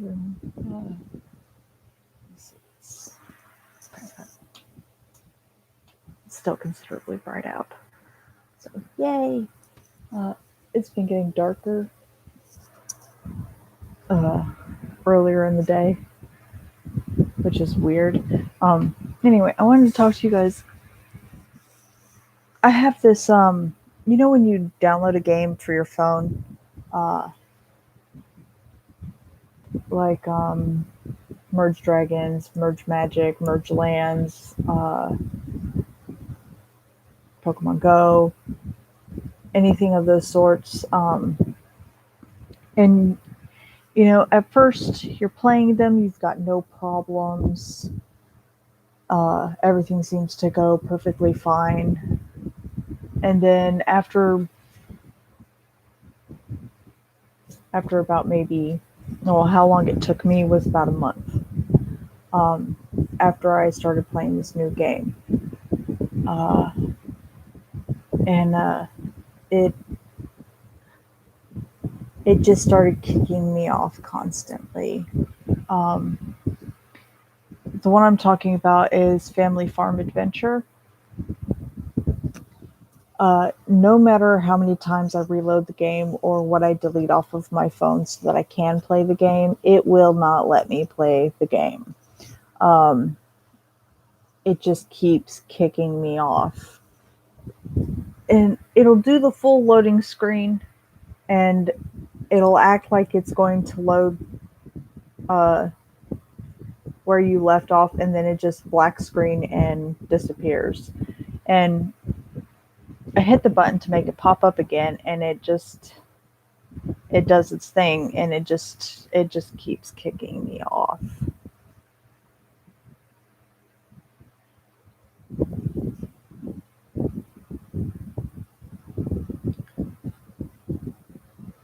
everyone. It's still considerably bright out. So, yay! It's been getting darker earlier in the day, which is weird. Anyway, I wanted to talk to you guys. I have this, when you download a game for your phone, uh, like Merge Dragons, Merge Magic, Merge Lands, Pokemon Go, anything of those sorts. And at first you're playing them, you've got no problems. Everything seems to go perfectly fine. And then after about maybe, well, how long it took me was about a month. Um, After I started playing this new game, uh, and it it just started kicking me off constantly. Um, the one I'm talking about is Family Farm Adventure. No matter how many times I reload the game or what I delete off of my phone so that I can play the game, it will not let me play the game. Um, it just keeps kicking me off. And it'll do the full loading screen and it'll act like it's going to load uh, where you left off, and then it just black screen and disappears. And I hit the button to make it pop up again, and it does its thing, and it just keeps kicking me off.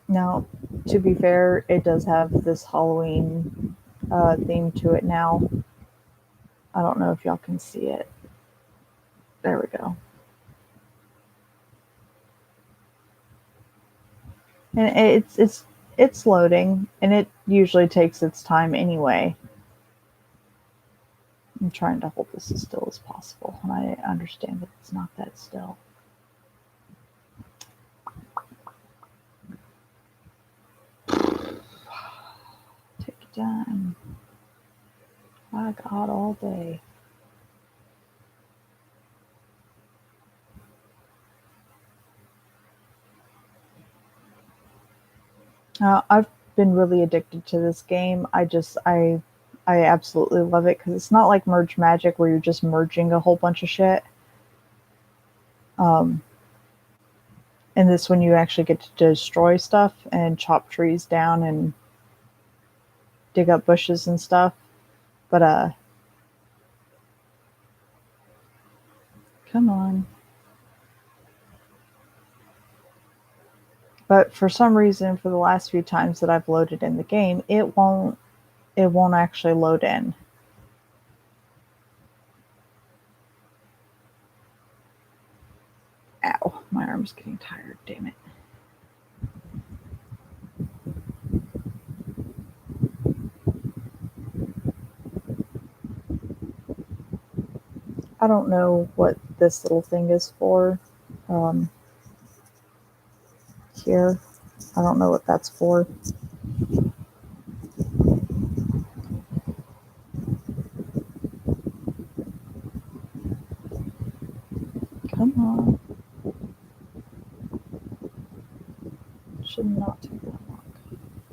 Now, to be fair, it does have this Halloween theme to it now. I don't know if y'all can see it. There we go. And it's loading, and it usually takes its time anyway. I'm trying to hold this as still as possible, and I understand that it's not that still. Take your time. I got all day. I've been really addicted to this game. I absolutely love it because it's not like Merge Magic where you're just merging a whole bunch of shit. Um, in this one, you actually get to destroy stuff and chop trees down and dig up bushes and stuff. But come on. But for some reason, for the last few times that I've loaded in the game, it won't actually load in. Ow, my arm's getting tired, damn it. I don't know what this little thing is for. Um, Here, I don't know what that's for. Come on. Should not take that long.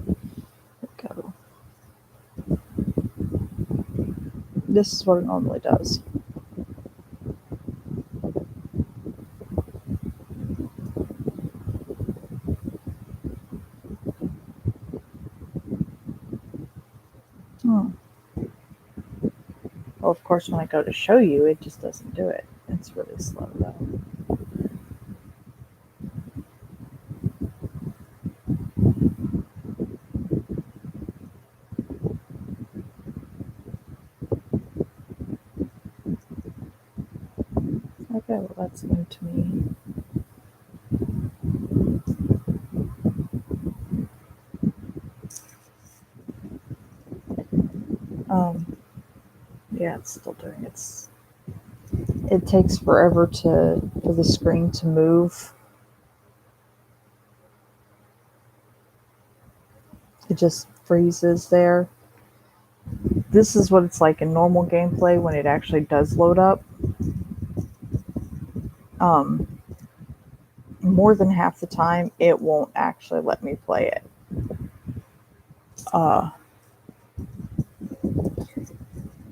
There we go. This is what it normally does. Oh. Well, of course, when I go to show you, it just doesn't do it. It's really slow, though. Okay, well, that's new to me. Yeah, it's still doing it takes forever for the screen to move. It just freezes there. This is what it's like in normal gameplay when it actually does load up. Um, More than half the time, it won't actually let me play it. Uh,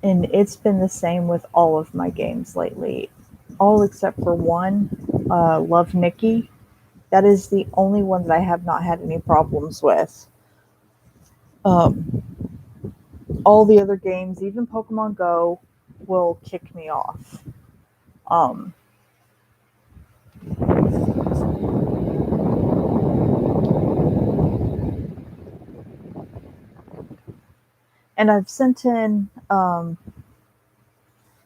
and it's been the same with all of my games lately, all except for one, Love Nikki. That is the only one that I have not had any problems with. Um, all the other games, even Pokemon Go, will kick me off. Um, and I've sent in a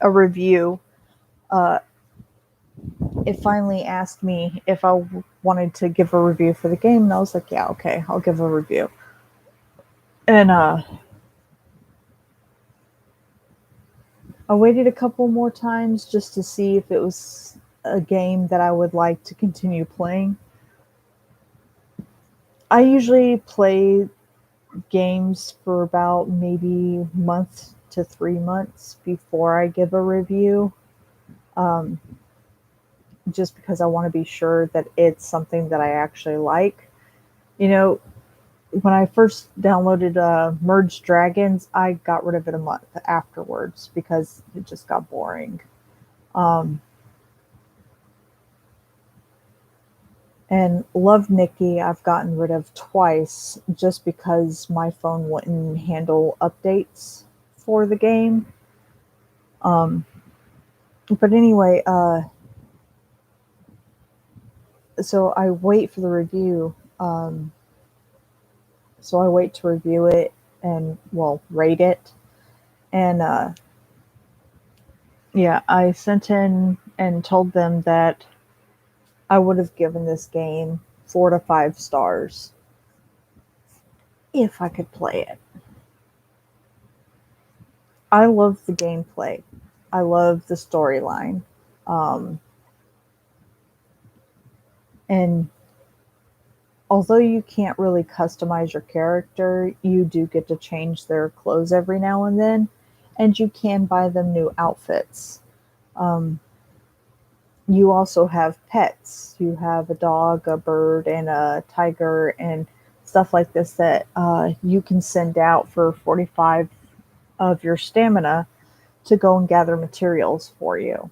review. Uh, it finally asked me if wanted to give a review for the game, and I was like, yeah, okay, I'll give a review. And I waited a couple more times just to see if it was a game that I would like to continue playing. I usually play games for about maybe a month to 3 months before I give a review, um, just because I want to be sure that it's something that I actually like. You know, when I first downloaded Merge Dragons, I got rid of it a month afterwards because it just got boring. Um, and Love Nikki, I've gotten rid of twice just because my phone wouldn't handle updates for the game. Um, but anyway, so I wait for the review. So I wait to review it and, well, rate it. And yeah, I sent in and told them that I would have given this game 4 to 5 stars if I could play it. I love the gameplay. I love the storyline. Um, and although you can't really customize your character, you do get to change their clothes every now and then, and you can buy them new outfits. Um, you also have pets. You have a dog, a bird, and a tiger, and stuff like this that you can send out for 45 of your stamina to go and gather materials for you.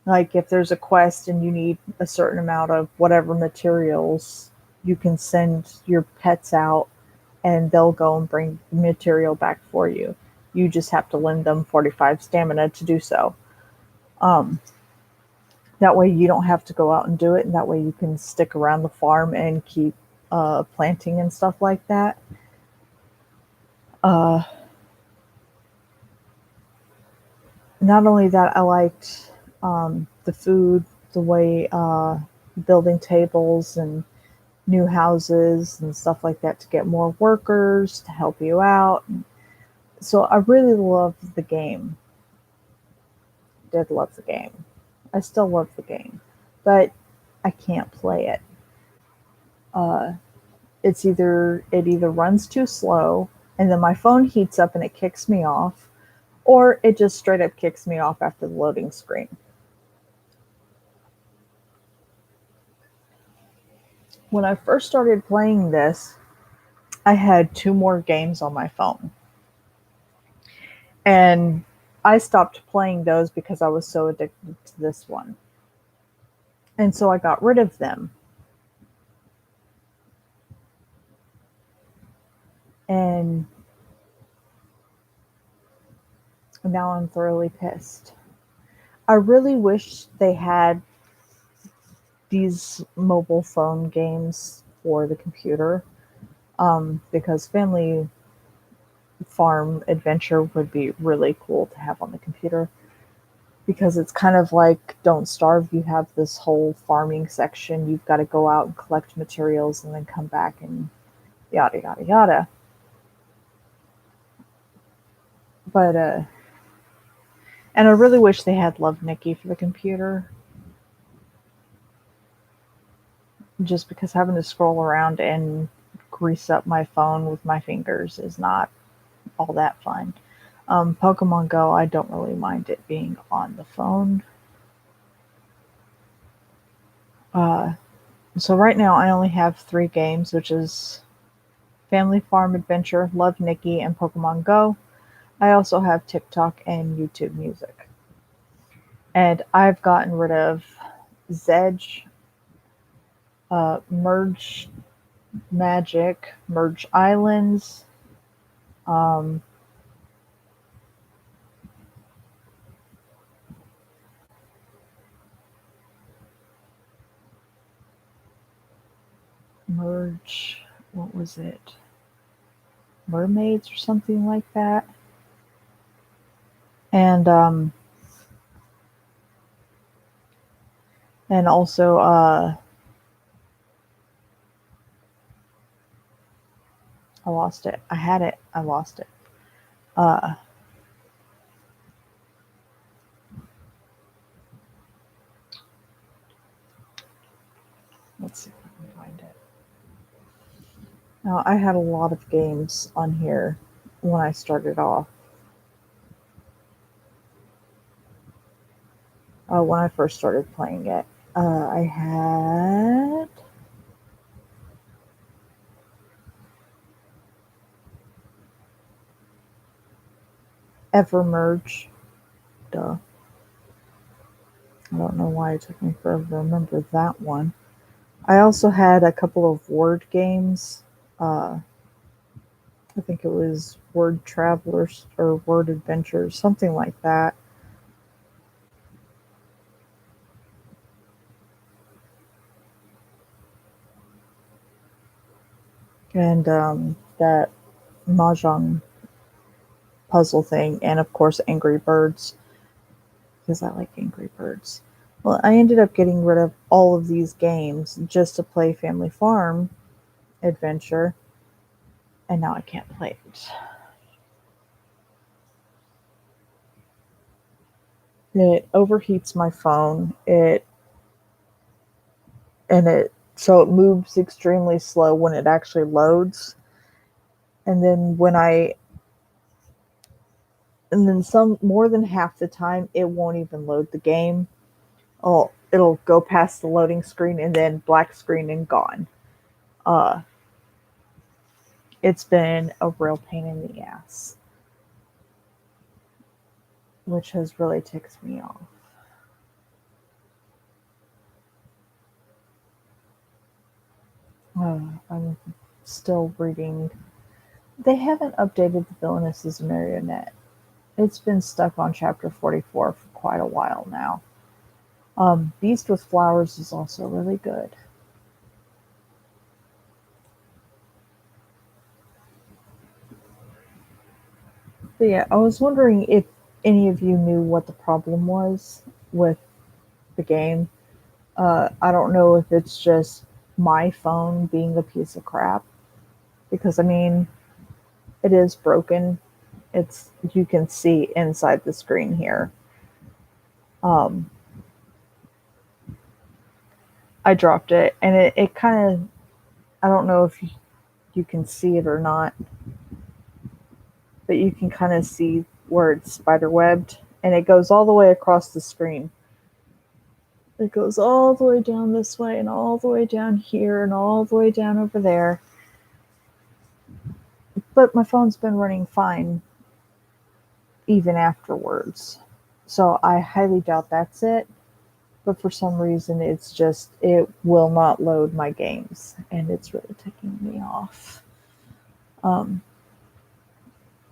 Like if there's a quest and you need a certain amount of whatever materials, you can send your pets out and they'll go and bring material back for you. You just have to lend them 45 stamina to do so. Um, that way you don't have to go out and do it, and that way you can stick around the farm and keep planting and stuff like that. Uh, Not only that, I liked the food, the way building tables and new houses and stuff like that to get more workers to help you out. So I really loved the game. Did love the game. I still love the game, but I can't play it. Uh, it either runs too slow, and then my phone heats up and it kicks me off, or it just straight up kicks me off after the loading screen. When I first started playing this, I had two more games on my phone. And I stopped playing those because I was so addicted to this one. And so I got rid of them. And now I'm thoroughly pissed. I really wish they had these mobile phone games for the computer, because Family Farm Adventure would be really cool to have on the computer. Because it's kind of like Don't Starve. You have this whole farming section. You've got to go out and collect materials and then come back and yada, yada, yada. But And I really wish they had Love Nikki for the computer, just because having to scroll around and grease up my phone with my fingers is not all that fun. Pokemon Go, I don't really mind it being on the phone. Uh, so right now I only have 3 games, which is Family Farm Adventure, Love Nikki, and Pokemon Go. I also have TikTok and YouTube Music. And I've gotten rid of Zedge, Merge Magic, Merge Islands, um, Merge, what was it? Mermaids or something like that. And also I lost it. I had it. I lost it. Uh, let's see if I can find it. Now, I had a lot of games on here when I started off. When I first started playing it, I had Evermerge. Duh. I don't know why it took me forever to remember that one. I also had a couple of word games. I think it was Word Travelers or Word Adventures, something like that. And that Mahjong puzzle thing, and of course, Angry Birds, because I like Angry Birds. Well, I ended up getting rid of all of these games just to play Family Farm Adventure, and now I can't play it. It overheats my phone. It moves extremely slow when it actually loads, and then some more than half the time it won't even load the game. Oh, it'll go past the loading screen and then black screen and gone. Uh, it's been a real pain in the ass, which has really ticked me off. I'm still reading. They haven't updated the Villainous as a Marionette. It's been stuck on chapter 44 for quite a while now. Beast with Flowers is also really good. But yeah, I was wondering if any of you knew what the problem was with the game. I don't know if it's just my phone being a piece of crap, because I mean, it is broken. It's You can see inside the screen here. Um, I dropped it, and it kind of, I don't know if you can see it or not, but you can kind of see where it's spider webbed, and it goes all the way across the screen. It goes all the way down this way, and all the way down here, and all the way down over there. But my phone's been running fine even afterwards. So I highly doubt that's it. But for some reason, it will not load my games, and it's really ticking me off. Um,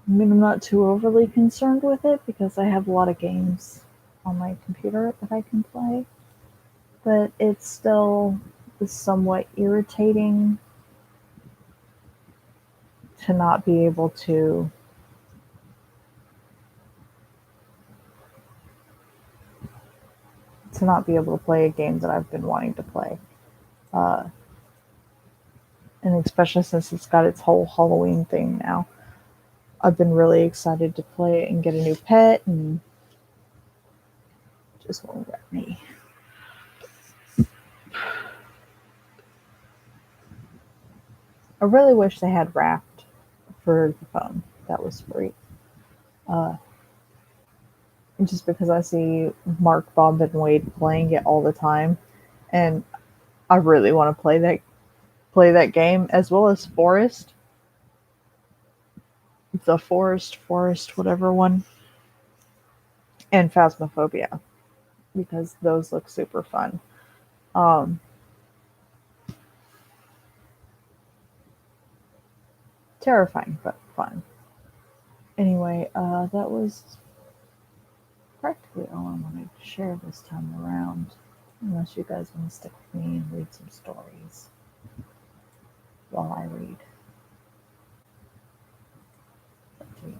I mean, I'm not too overly concerned with it because I have a lot of games on my computer that I can play, but it's still somewhat irritating to not be able to play a game that I've been wanting to play. Uh, and especially since it's got its whole Halloween thing now. I've been really excited to play it and get a new pet and just won't let me. I really wish they had Wrapped for the phone. That was free. Uh, just because I see Mark, Bob, and Wade playing it all the time, and I really want to play that game as well as Forest, the Forest, whatever one, and Phasmophobia because those look super fun. Um, Terrifying but fun. Anyway, that was practically all I wanted to share this time around. Unless you guys want to stick with me and read some stories while I read. Up to you.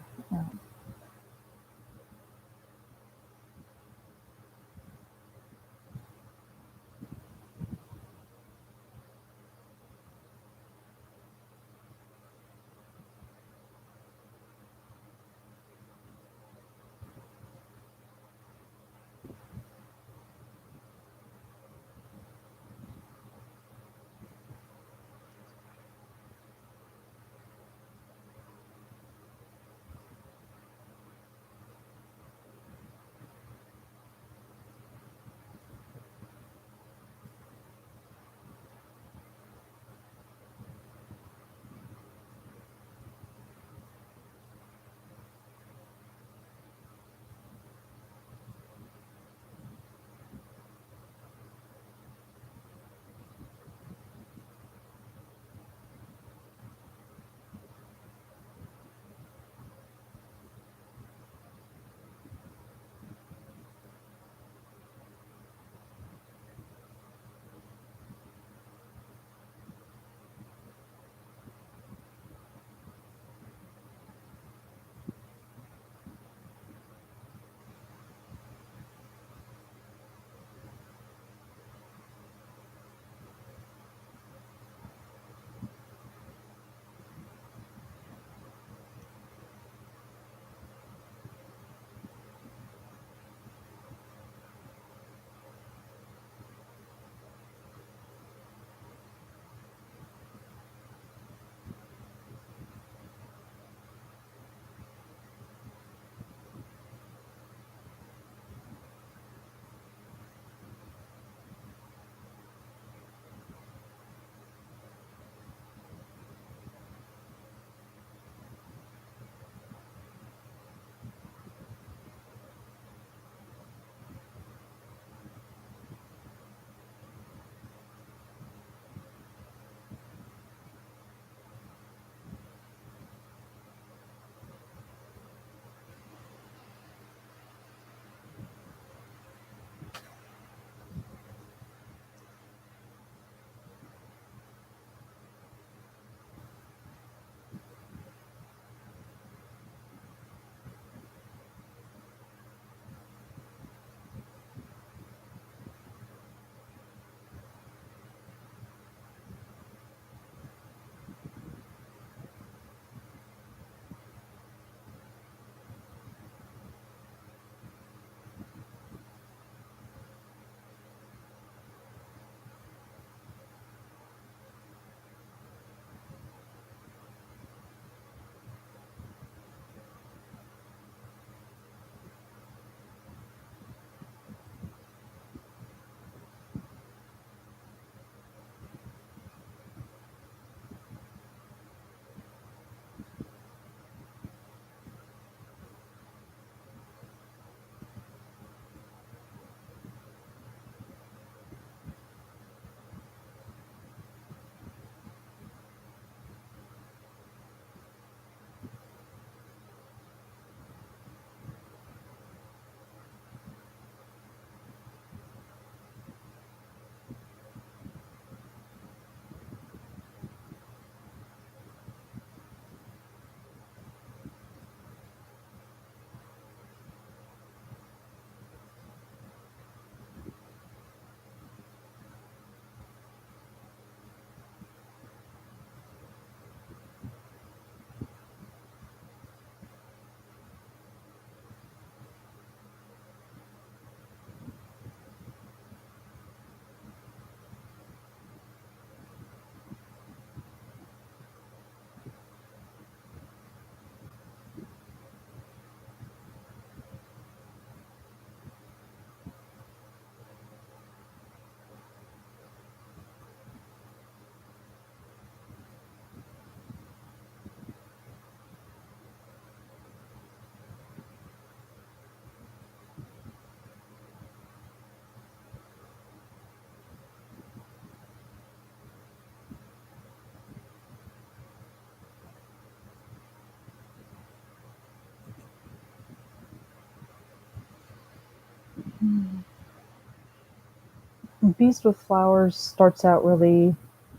Beast with Flowers starts out really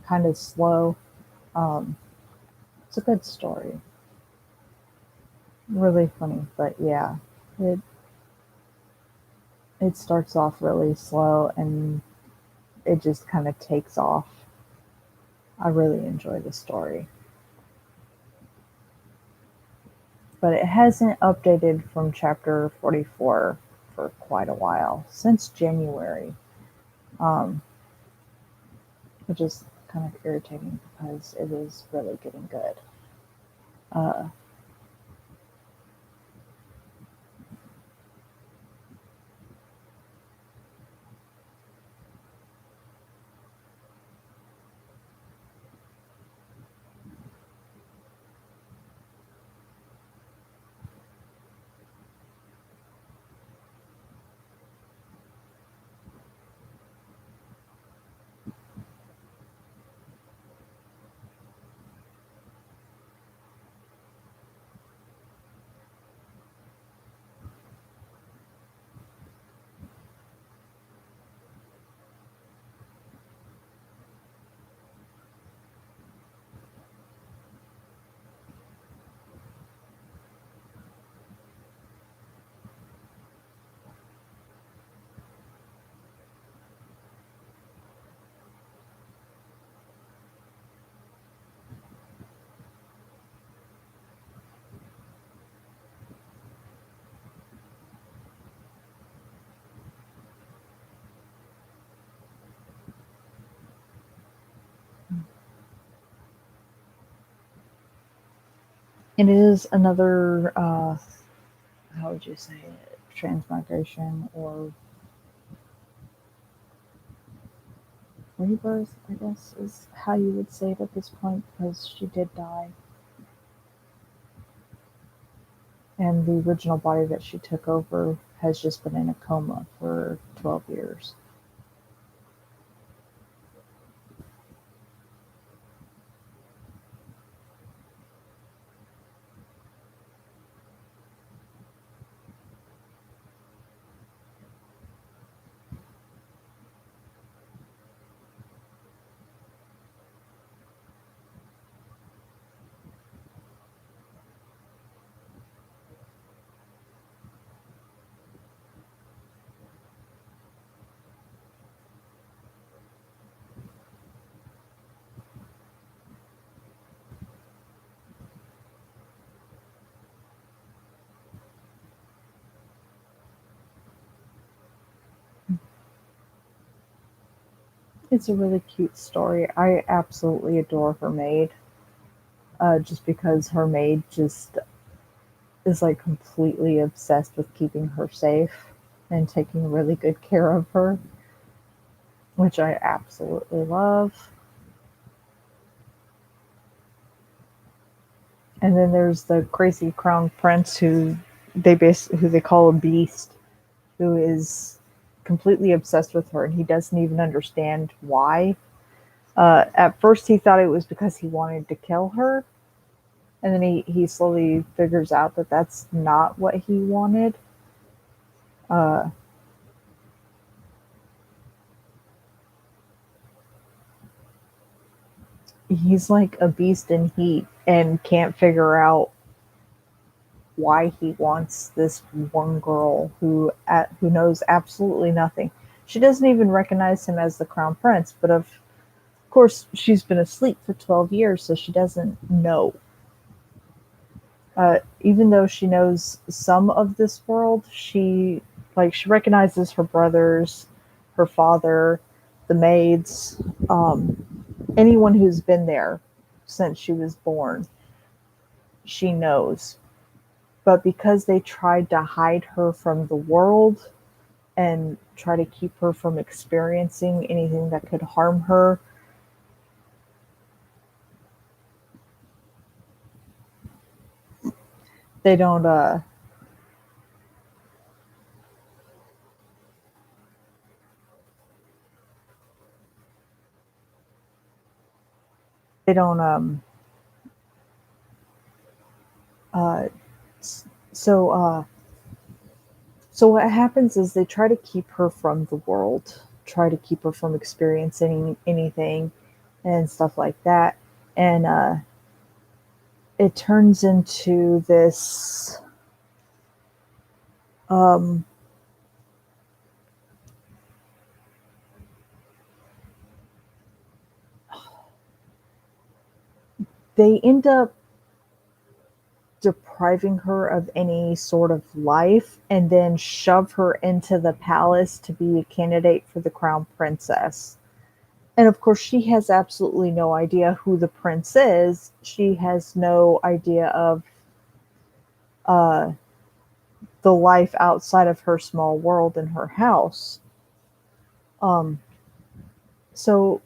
kind of slow. Um, it's a good story, really funny, but yeah, it it starts off really slow and it just kind of takes off. I really enjoy the story, but it hasn't updated from chapter 44 for quite a while since January, um, which is kind of irritating because it is really getting good. Uh, it is another, how would you say it, transmigration or rebirth, I guess is how you would say it at this point because she did die. And the original body that she took over has just been in a coma for 12 years. It's a really cute story. I absolutely adore her maid, just because her maid just is like completely obsessed with keeping her safe and taking really good care of her, which I absolutely love. And then there's the crazy crown prince who they call a beast, who is completely obsessed with her, and he doesn't even understand why. At first, he thought it was because he wanted to kill her, and then he slowly figures out that that's not what he wanted. Uh, he's like a beast in heat and can't figure out why he wants this one girl who knows absolutely nothing. She doesn't even recognize him as the crown prince, but of course she's been asleep for 12 years, so she doesn't know. Even though she knows some of this world, she recognizes her brothers, her father, the maids, anyone who's been there since she was born. She knows, but because they tried to hide her from the world and try to keep her from experiencing anything that could harm her, they don't. They don't. Uh, so So what happens is they try to keep her from the world, try to keep her from experiencing anything and stuff like that. And it turns into this um, they end up depriving her of any sort of life and then shove her into the palace to be a candidate for the crown princess. And of course, she has absolutely no idea who the prince is. She has no idea of uh, the life outside of her small world in her house. Um, so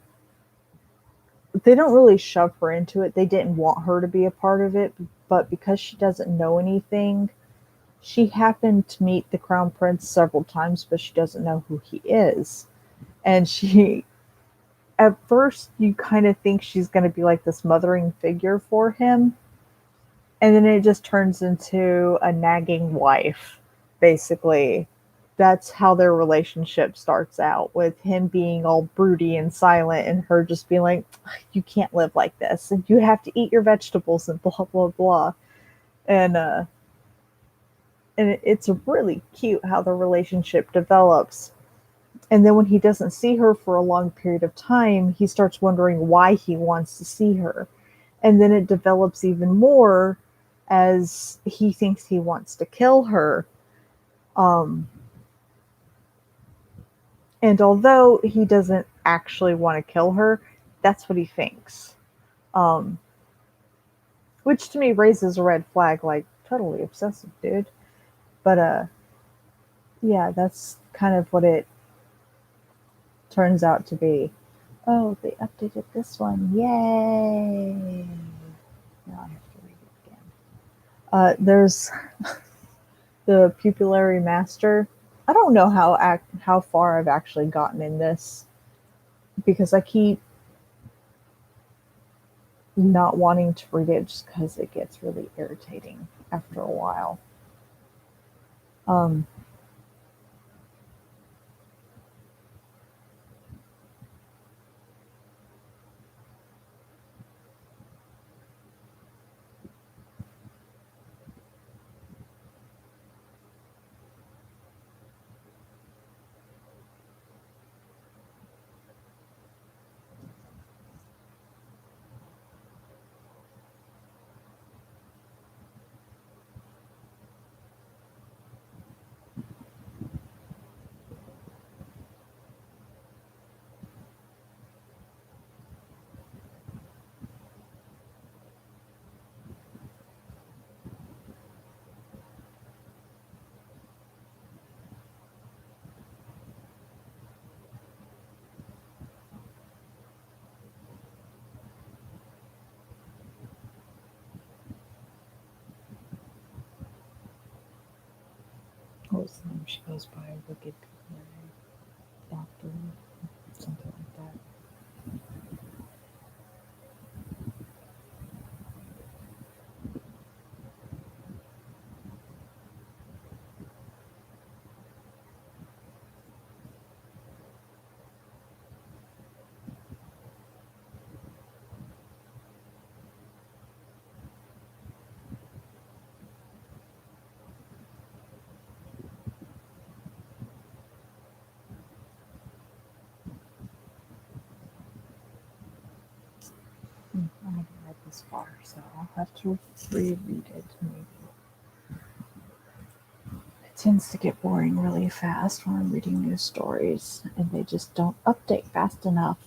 they don't really shove her into it. They didn't want her to be a part of it, but because she doesn't know anything, she happened to meet the crown prince several times, but she doesn't know who he is. And she, at first, you kind of think she's going to be like this mothering figure for him. And then it just turns into a nagging wife, basically. That's how their relationship starts out, with him being all broody and silent and her just being like, you can't live like this and you have to eat your vegetables and blah blah blah. And it's really cute how the relationship develops. And then when he doesn't see her for a long period of time, he starts wondering why he wants to see her. And then it develops even more as he thinks he wants to kill her. Um, and although he doesn't actually want to kill her, that's what he thinks. Um, which to me raises a red flag, like, totally obsessive, dude. But yeah, that's kind of what it turns out to be. Oh, they updated this one. Yay! Now I have to read it again. There's the pupillary master. I don't know how far I've actually gotten in this because I keep not wanting to read it just because it gets really irritating after a while. Um, what was the name she goes by? Wicked Pupillary Doctor, something like that. I haven't read this far, so I'll have to reread it maybe. It tends to get boring really fast when I'm reading news stories, and they just don't update fast enough.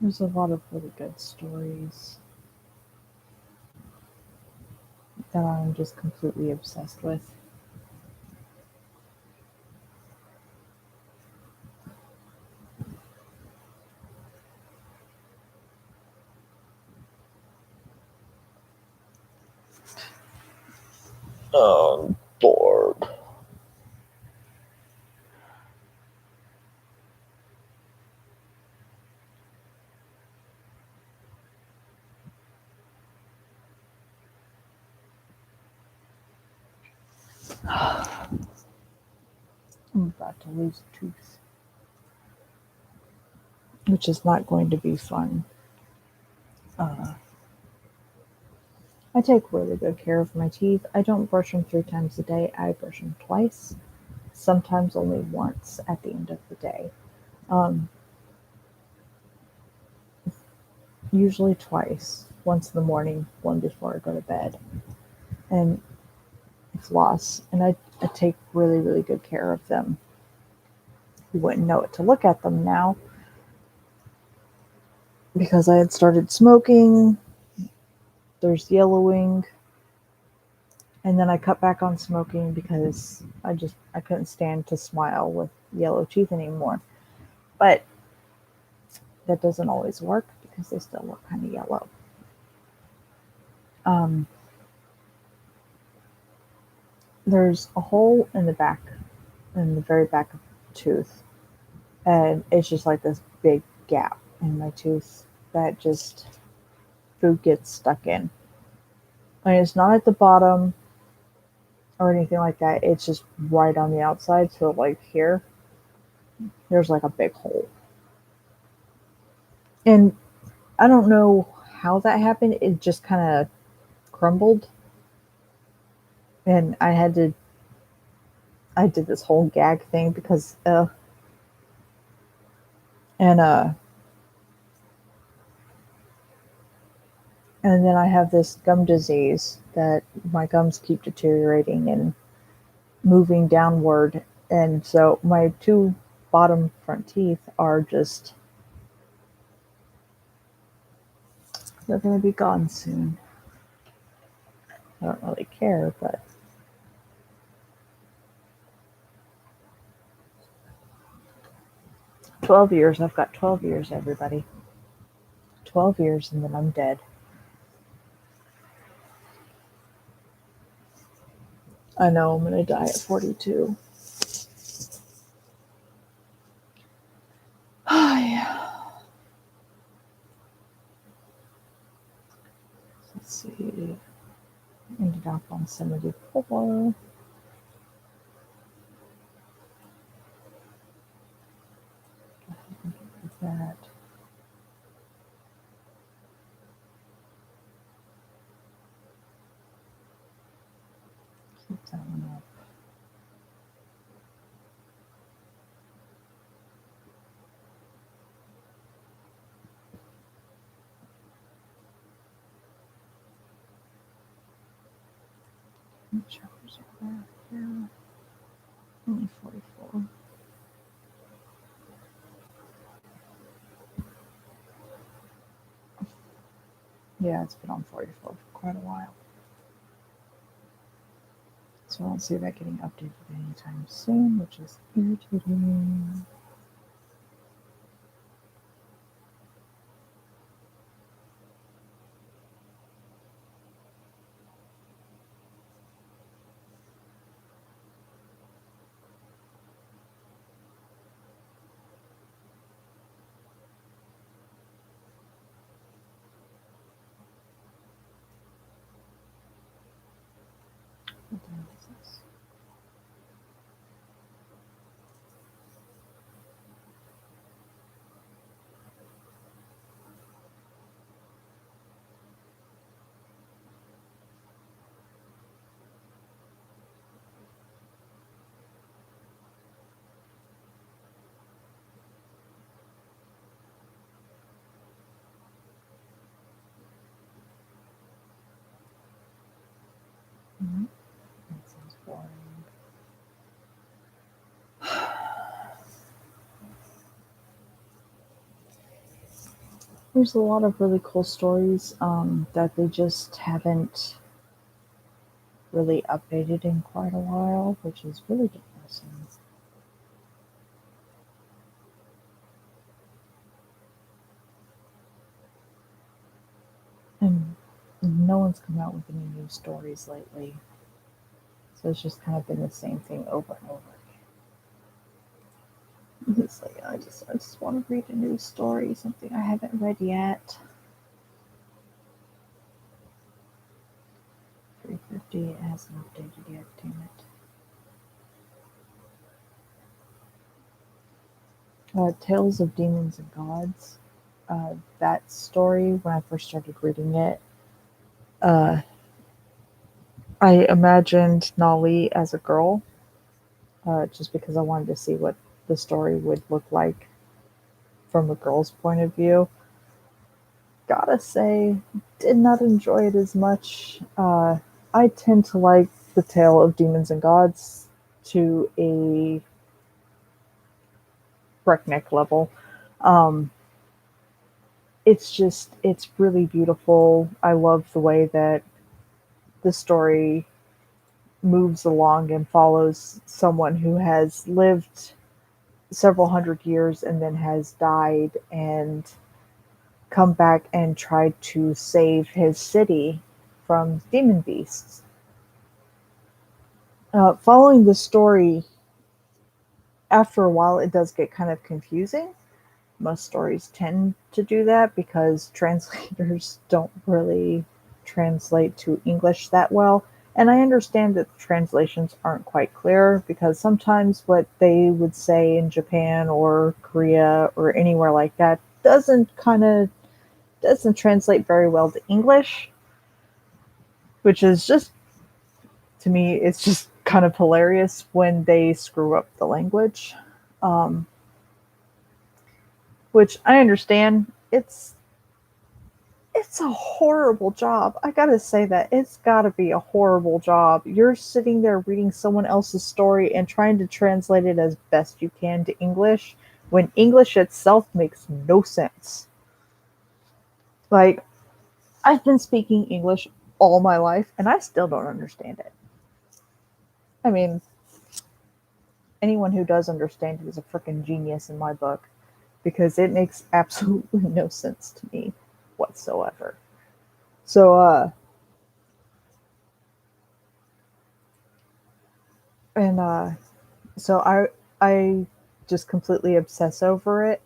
There's a lot of really good stories that I'm just completely obsessed with. Oh, I'm bored. I'm about to lose a tooth, which is not going to be fun. I take really good care of my teeth. I don't brush them 3 times a day. I brush them twice, sometimes only once at the end of the day. Um, Usually twice. Once in the morning, one before I go to bed, and floss. And I take really, really good care of them. You wouldn't know it to look at them now because I had started smoking. There's yellowing, and then I cut back on smoking because I couldn't stand to smile with yellow teeth anymore. But that doesn't always work because they still look kind of yellow. Um, there's a hole in the back, in the very back of the tooth, and it's just like this big gap in my tooth that just food gets stuck in. And it's not at the bottom or anything like that. It's just right on the outside. So like here, there's like a big hole. And I don't know how that happened. It just kind of crumbled, and I did this whole gag thing because and and then I have this gum disease that my gums keep deteriorating and moving downward, and so my two bottom front teeth are just they're going to be gone soon. I don't really care, but 12 years. I've got 12 years, everybody. 12 years, and then I'm dead. I know I'm going to die at 42. Yeah. Let's see. Ended up on 74. With that. Keep that one up. Which hours are there here? Only 44. Yeah, it's been on 44 for quite a while. So I don't see that getting updated anytime soon, which is irritating. What the hell is this? Mhm. That sounds boring. There's a lot of really cool stories that they just haven't really updated in quite a while, which is really depressing. And no one's come out with any new stories lately. So it's just kind of been the same thing over and over again. It's like I just want to read a new story, something I haven't read yet. 350, it hasn't updated yet, damn it. Tales of Demons and Gods. That story, when I first started reading it, uh, I imagined Nali as a girl, just because I wanted to see what the story would look like from a girl's point of view. Gotta say, did not enjoy it as much. I tend to like the Tale of Demons and Gods to a breakneck level. Um, it's really beautiful. I love the way that the story moves along and follows someone who has lived several hundred years and then has died and come back and tried to save his city from demon beasts. Following the story, after a while, it does get kind of confusing. Most stories tend to do that because translators don't really translate to English that well. And I understand that the translations aren't quite clear because sometimes what they would say in Japan or Korea or anywhere like that doesn't translate very well to English, which is just, to me, it's just kind of hilarious when they screw up the language. Um, which I understand. It's a horrible job. I gotta say that. It's gotta be a horrible job. You're sitting there reading someone else's story and trying to translate it as best you can to English when English itself makes no sense. Like, I've been speaking English all my life and I still don't understand it. I mean, anyone who does understand it is a freaking genius in my book because it makes absolutely no sense to me whatsoever. So, and so I just completely obsess over it.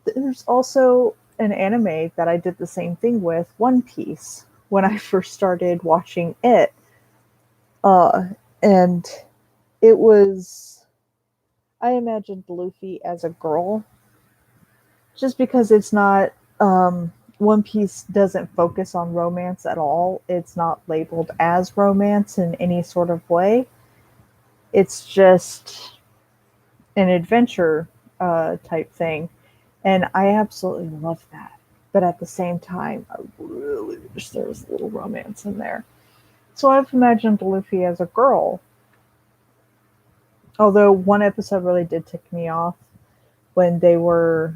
There's also an anime that I did the same thing with, One Piece, when I first started watching it. Uh, and it was, I imagined Luffy as a girl, just because it's not, One Piece doesn't focus on romance at all. It's not labeled as romance in any sort of way. It's just an adventure type thing. And I absolutely love that. But at the same time, I really wish there was a little romance in there. So I've imagined Luffy as a girl. Although one episode really did tick me off when they were,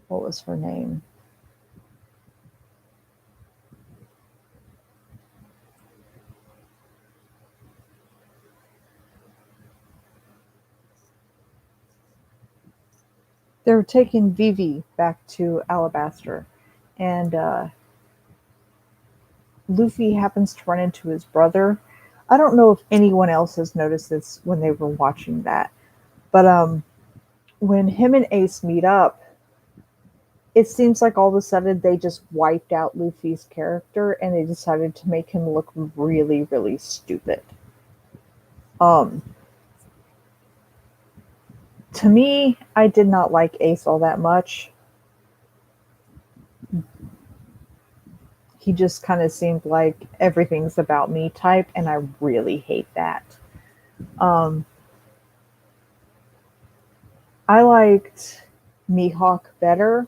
what was her name? They were taking Vivi back to Alabaster. And Luffy happens to run into his brother. I don't know if anyone else has noticed this when they were watching that. But when him and Ace meet up, it seems like all of a sudden they just wiped out Luffy's character and they decided to make him look really, really stupid. Um, to me, I did not like Ace all that much. He just kind of seemed like everything's about me type, and I really hate that. Um, I liked Mihawk better,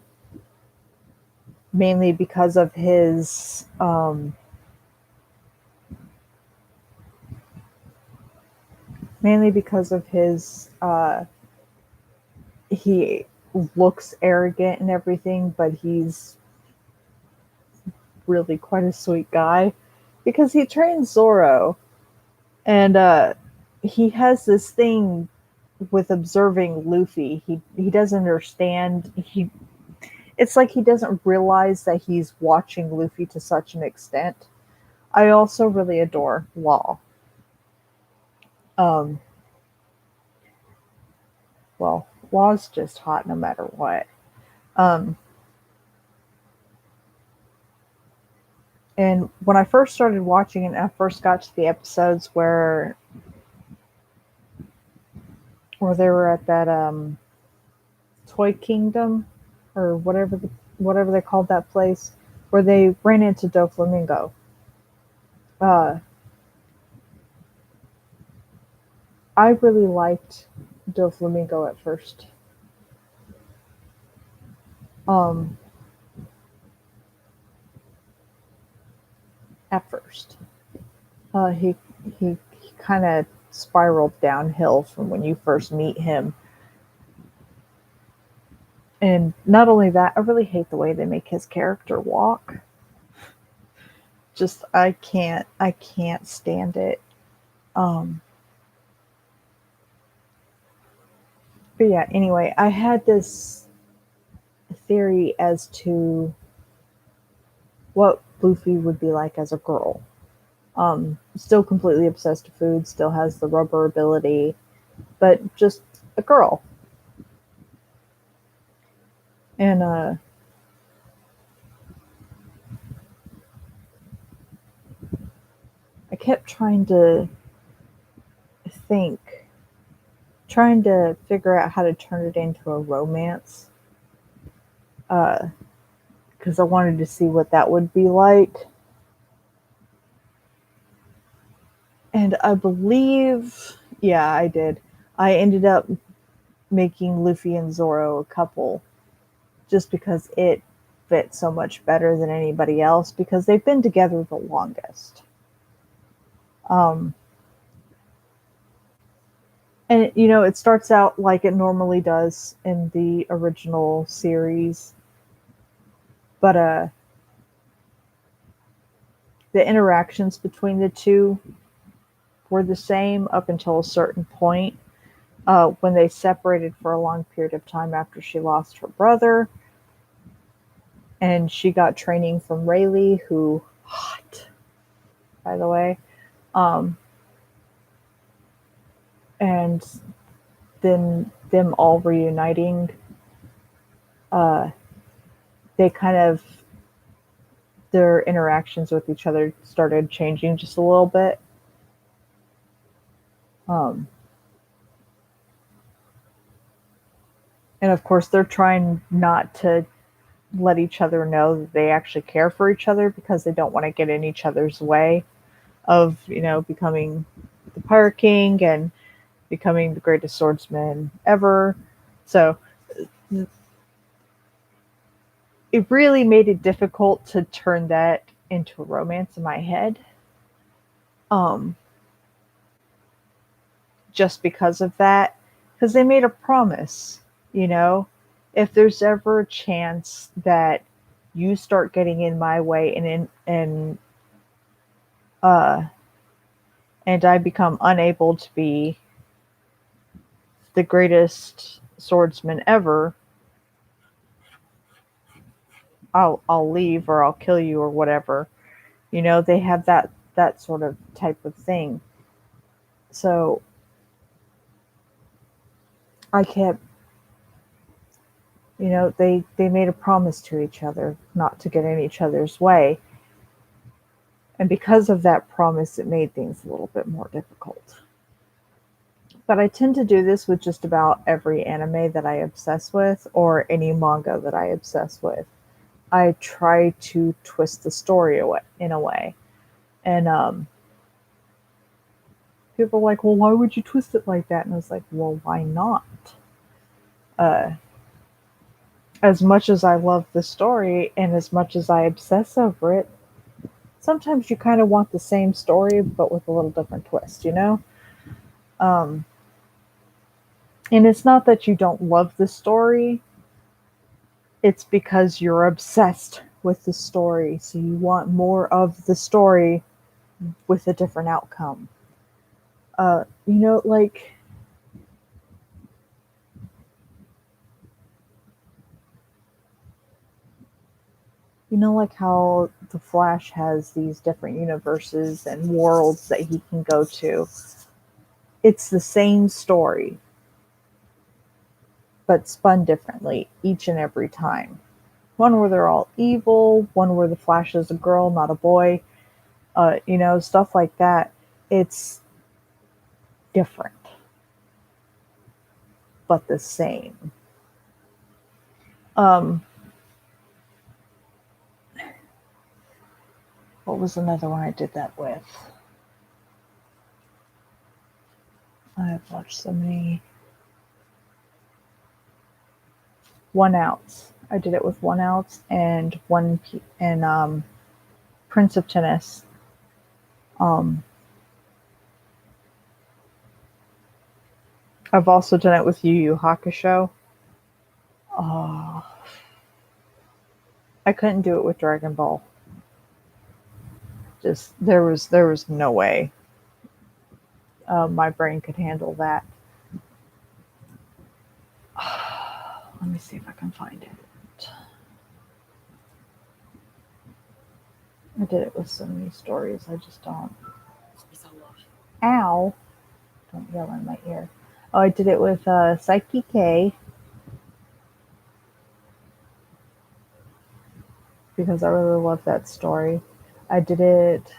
mainly because of his mainly because of his he looks arrogant and everything, but he's really quite a sweet guy because he trains Zoro and he has this thing with observing Luffy. He doesn't understand. It's like he doesn't realize that he's watching Luffy to such an extent. I also really adore Law. Um, well, Law's just hot no matter what. Um, and when I first started watching it, I first got to the episodes where or they were at that Toy Kingdom or whatever they called that place where they ran into Doflamingo. Uh, I really liked Doflamingo at first. Um, at first, he he kind of spiraled downhill from when you first meet him. And not only that, I really hate the way they make his character walk. Just I can't stand it. Um, but yeah, anyway, I had this theory as to what Luffy would be like as a girl. Still completely obsessed with food, still has the rubber ability, but just a girl. And I kept trying to think, trying to figure out how to turn it into a romance, because I wanted to see what that would be like. And I believe, yeah, I did. I ended up making Luffy and Zoro a couple just because it fit so much better than anybody else because they've been together the longest. Um, and it starts out like it normally does in the original series, but the interactions between the two were the same up until a certain point when they separated for a long period of time after she lost her brother and she got training from Rayleigh, who hot, by the way. Um, and then them all reuniting, uh, they kind of their interactions with each other started changing just a little bit. Um, and of course, they're trying not to let each other know that they actually care for each other because they don't want to get in each other's way of becoming the Pirate King and becoming the greatest swordsman ever. So it really made it difficult to turn that into a romance in my head. Um, just because of that, because they made a promise. You know, if there's ever a chance that you start getting in my way uh and I become unable to be the greatest swordsman ever, I'll leave or I'll kill you or whatever. They have that sort of type of thing. So I kept, they made a promise to each other not to get in each other's way. And because of that promise, it made things a little bit more difficult. But I tend to do this with just about every anime that I obsess with or any manga that I obsess with. I try to twist the story away in a way. And people are like, well, why would you twist it like that? And I was like, well, why not? Uh, as much as I love the story and as much as I obsess over it, sometimes you kind of want the same story but with a little different twist. Um, and it's not that you don't love the story, it's because you're obsessed with the story. So you want more of the story with a different outcome. Like like how the Flash has these different universes and worlds that he can go to. It's the same story, but spun differently each and every time. One where they're all evil, one where the Flash is a girl, not a boy, stuff like that. It's different. but the same. What was another one I did that with? I've watched so many. 1 ounce. I did it with 1 ounce and Prince of Tennis. I've also done it with Yu Yu Hakusho. Oh, I couldn't do it with Dragon Ball. Just there was no way my brain could handle that. Let me see if I can find it. I did it with so many stories. I just don't. Ow! Don't yell in my ear. Oh, I did it with Psyche K because I really love that story. I did it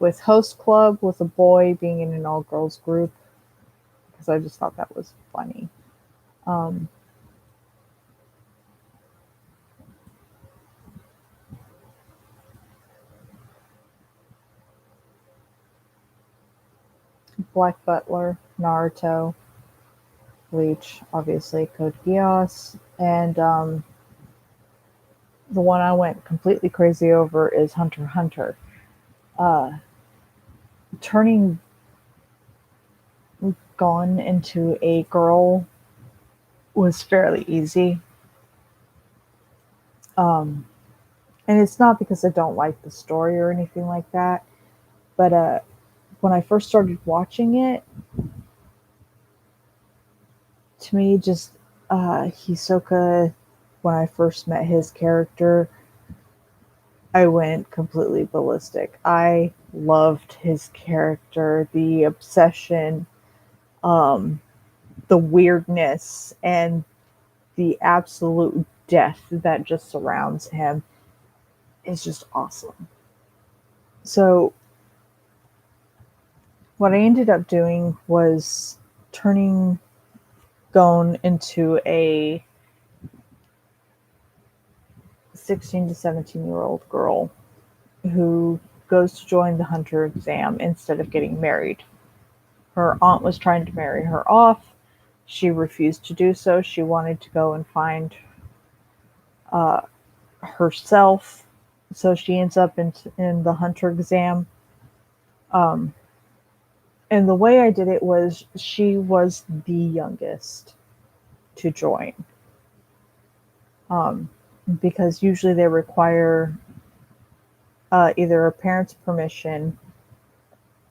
with Host Club with a boy being in an all girls group because I just thought that was funny. Black Butler, Naruto, Bleach, obviously, Code Geass, and the one I went completely crazy over is Hunter x Hunter. Turning Gon into a girl was fairly easy. And it's not because I don't like the story or anything like that, but when I first started watching it, to me, just Hisoka, when I first met his character, I went completely ballistic. I loved his character, the obsession, um, the weirdness, and the absolute death that just surrounds him is just awesome. So, what I ended up doing was turning Gon into a 16 to 17-year-old girl who goes to join the hunter exam instead of getting married. Her aunt was trying to marry her off. She refused to do so. She wanted to go and find uh, herself. So she ends up in the hunter exam. Um, and the way I did it was she was the youngest to join. Um, because usually they require either a parent's permission,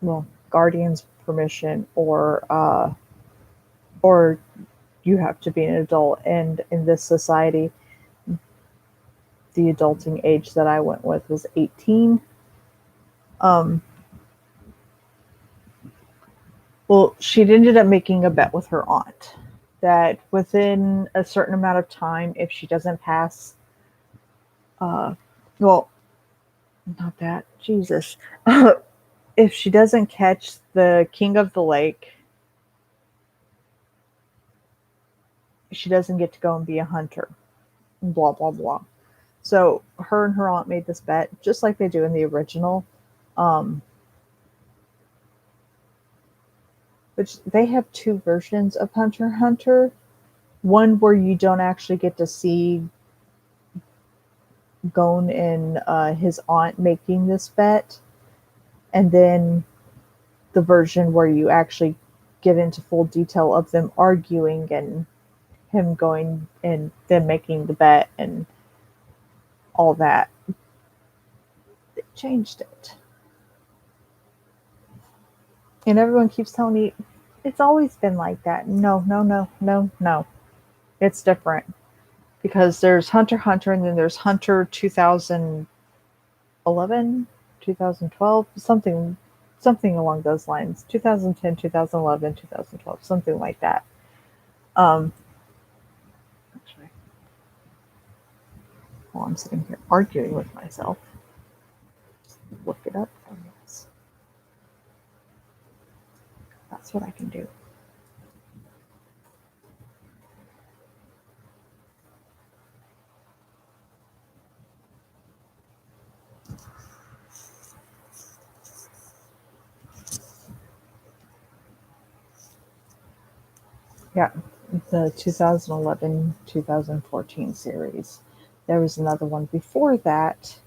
well, guardian's permission, or you have to be an adult. And in this society, the adulting age that I went with was 18. Um, well, she'd ended up making a bet with her aunt that within a certain amount of time, if she doesn't pass, uh, well, not that, Jesus, if she doesn't catch the king of the lake, she doesn't get to go and be a hunter. Blah, blah, blah. So her and her aunt made this bet, just like they do in the original. Um, which they have two versions of Hunter x Hunter. One where you don't actually get to see Gon and his aunt making this bet, and then the version where you actually get into full detail of them arguing and him going and them making the bet and all that. They changed it. And everyone keeps telling me it's always been like that. No, no, no, no, no. It's different. Because there's Hunter x Hunter and then there's Hunter 2011, 2012, something along those lines. 2010, 2011, 2012, something like that. Actually, while I'm sitting here arguing with myself, look it up. Oh, yes. That's what I can do. Yeah, the 2011-2014 series. There was another one before that.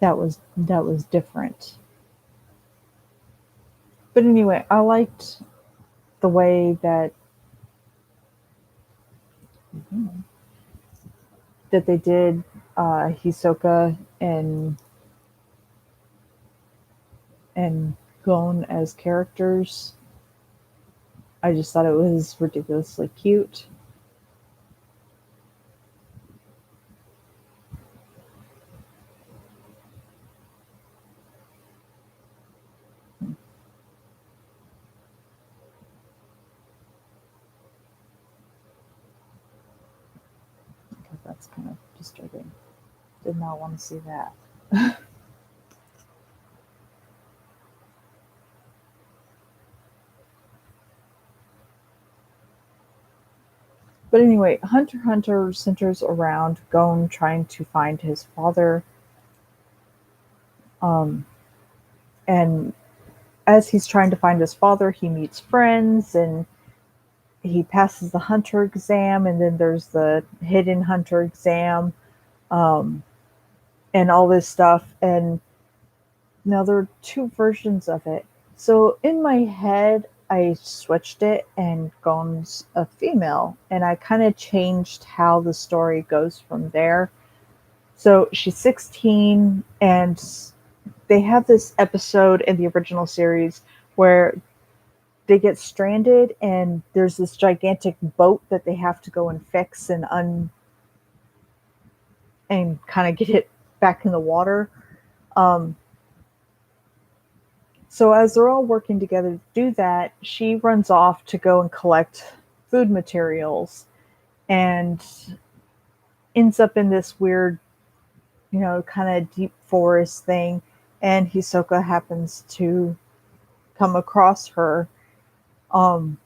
That was different. But anyway, I liked the way that they did Hisoka and Gon as characters. I just thought it was ridiculously cute. Okay, that's kind of disturbing. Did not want to see that. But anyway, Hunter x Hunter centers around Gon trying to find his father. Um, and as he's trying to find his father, he meets friends and he passes the hunter exam, and then there's the hidden hunter exam, um, and all this stuff. And now there are two versions of it. So in my head, I switched it and Gon's a female, and I kind of changed how the story goes from there. So she's 16, and they have this episode in the original series where they get stranded, and there's this gigantic boat that they have to go and fix and kind of get it back in the water. Um, so as they're all working together to do that, she runs off to go and collect food materials and ends up in this weird, kind of deep forest thing. And Hisoka happens to come across her. Um,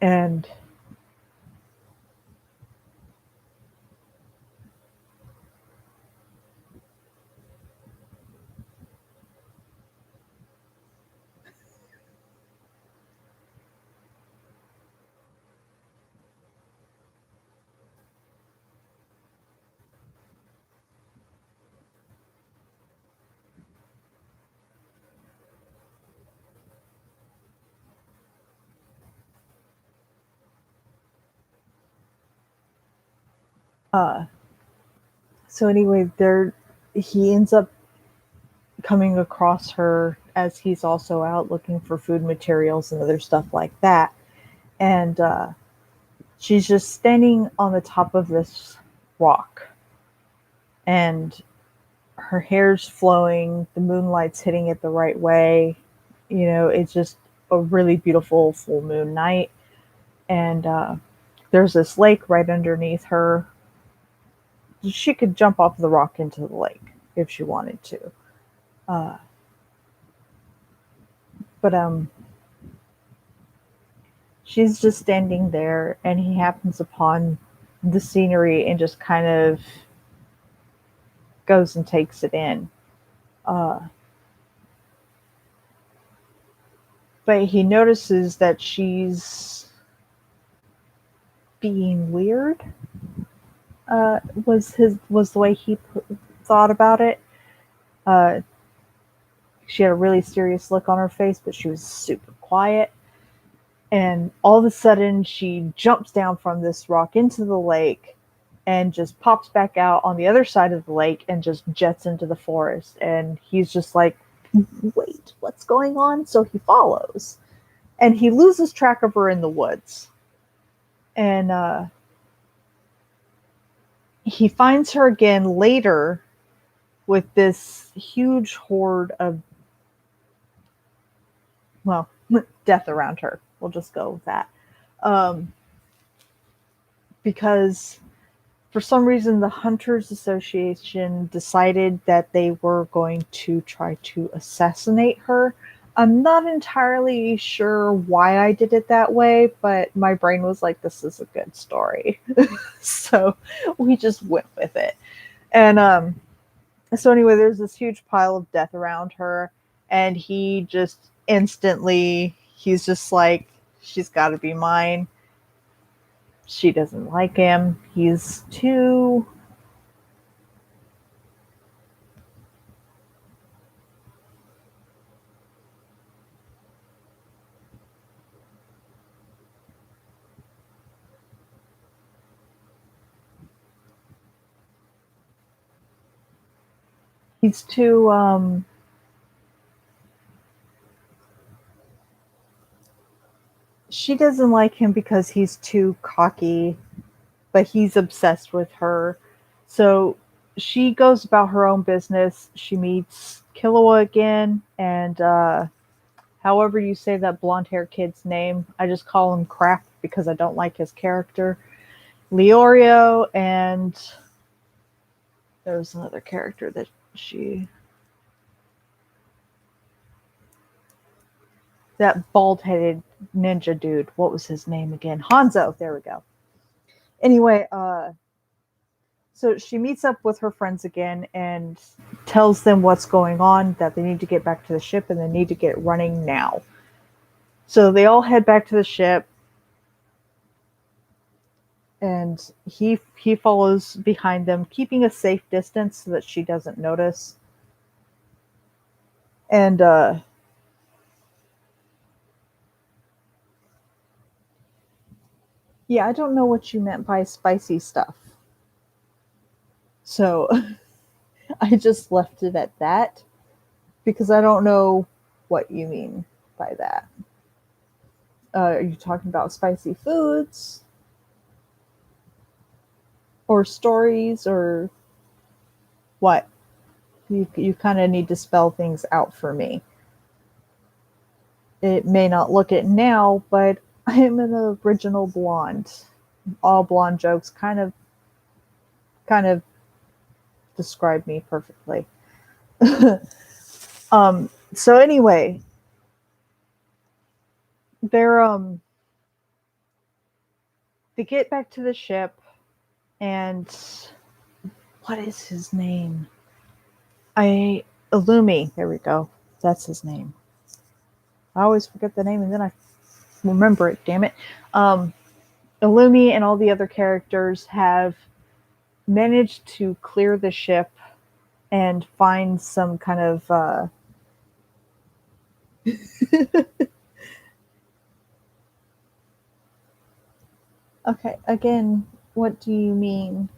and uh, so anyway, there he ends up coming across her as he's also out looking for food materials and other stuff like that. And she's just standing on the top of this rock, and her hair's flowing, the moonlight's hitting it the right way. It's just a really beautiful full moon night. And there's this lake right underneath her. She could jump off the rock into the lake if she wanted to. Uh, but she's just standing there, and he happens upon the scenery and just kind of goes and takes it in. Uh, but he notices that she's being weird. Was the way he thought about it. Uh, she had a really serious look on her face, but she was super quiet. And all of a sudden, she jumps down from this rock into the lake and just pops back out on the other side of the lake and just jets into the forest. And he's just like, wait, what's going on? So he follows. And he loses track of her in the woods. And he finds her again later with this huge horde of, well, death around her. We'll just go with that. Um, because for some reason, the Hunters Association decided that they were going to try to assassinate her. I'm not entirely sure why I did it that way, but my brain was like, this is a good story. So we just went with it. And so anyway, there's this huge pile of death around her, and he just instantly, he's just like, she's got to be mine. She doesn't like him. He's too he's too she doesn't like him because he's too cocky, but he's obsessed with her. So she goes about her own business. She meets Killua again, and however you say that blonde hair kid's name, I just call him Crap because I don't like his character. Leorio, and there was another character that she, that bald headed ninja dude. What was his name again? Hanzo. There we go. Anyway, so she meets up with her friends again and tells them what's going on, that they need to get back to the ship and they need to get running now. So they all head back to the ship, and he follows behind them, keeping a safe distance so that she doesn't notice. And yeah, I don't know what you meant by spicy stuff. So I just left it at that because I don't know what you mean by that. Are you talking about spicy foods or stories or what? You kind of need to spell things out for me. It may not look it now, but I am an original blonde. All blonde jokes kind of describe me perfectly. So anyway, they're they get back to the ship, and what is his name? Illumi. There we go. That's his name. I always forget the name and then I remember it. Damn it. Illumi and all the other characters have managed to clear the ship and find some kind of okay, again, what do you mean?